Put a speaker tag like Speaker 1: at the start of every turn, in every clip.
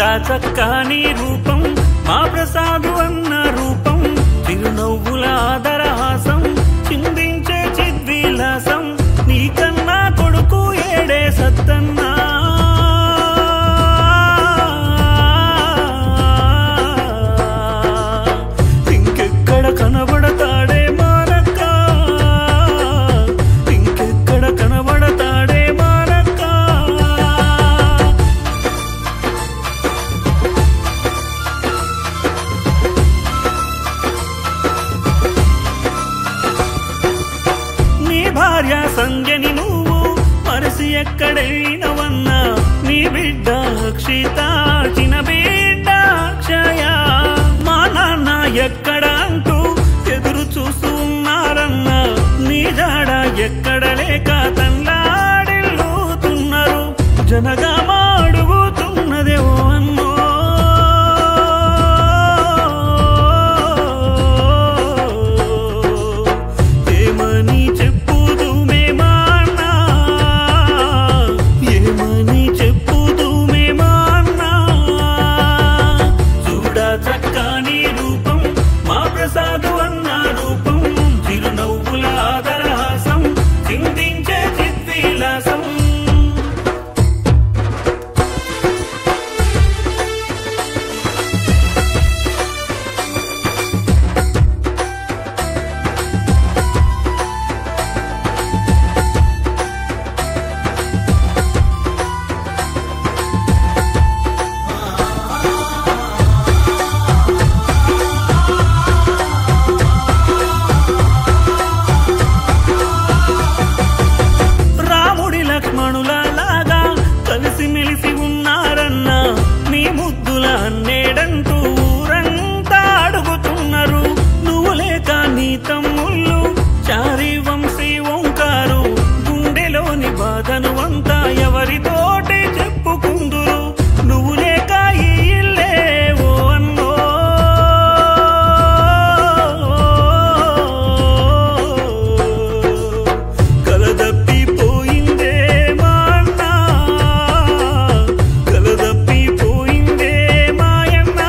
Speaker 1: చూడా చక్కని రూపం మా ప్రసాదు అన్న రూపం చిరునవ్వుల ఆదరహాసం చిందించే చిద్విలాసం నీకన్నా కొడుకు ఏడే సత్తన్నా ఇంకెక్కడ కనబడతాడే మానక్క ఇంకెక్కడ కనబడతాడే మానక్క నీ భార్య సంజని నువ్వు మరసి ఎక్కడైనవన్నా నీ బిడ్డ అక్షిత చిన్న బిడ్డ అక్షయ మా నాన్న ఎక్కడ అంటూ ఎదురు చూస్తూ ఉన్నారన్నా నీ జాడ ఎక్కడ లేక తన్లాడిల్లుతున్నారు జనగా అడుగుతున్నదేవో అన్నో ఏమని చెప్పుదు మేమా అన్నా ఏమని చెప్పుదు మేమా అన్నా చూడా చక్కని రూపం మా ప్రసాదు అన్న రూపం చిరునవ్వుల ఆదరహాసం చిందించే చిద్విలాసం రాముడి లక్ష్మణులలాగా కలిసిమెలిసి ఉన్నారన్నా నీ ముద్దుల అన్నేడంటూ ఊరంతా అడుగుతున్నారు నువ్వు లేక నీ తమ్ముళ్ళు చారి వంశీ ఓంకారు గుండెలోని బాధను అంతా ఎవరితోటి చెప్పుకుందురు నువ్వు లేక ఈ ఇల్లే ఓ అన్నో కలదప్పిపోయిందే మా అన్న కలదప్పిపోయిందే మాయన్న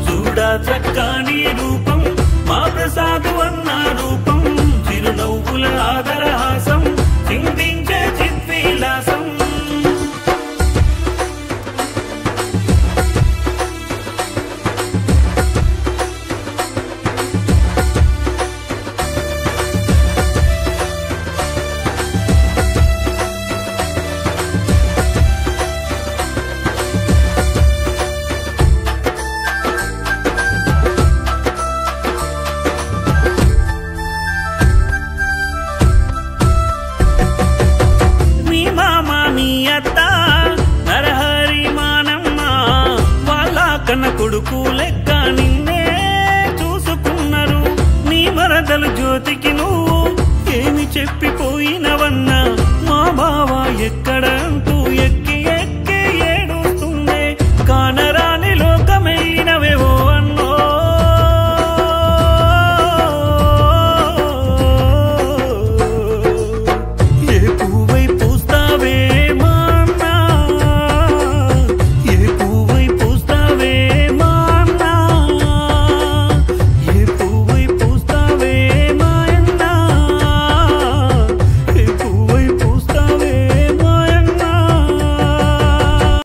Speaker 1: చూడా చక్కని రూపం మా ప్రసాదు అన్న రూపం చిరునవ్వుల ఆదరహాసం చిందించే చిద్విలాసం మీ మామ మీ అత్త నరహరి మానమ్మ వాళ్ళ కన్న కొడుకు లెక్క నిన్నే చూసుకున్నారు నీ మరదలు జ్యోతికి నువ్వు ఏమి చెప్పిపోయినవన్నా మా బావ ఎక్కడ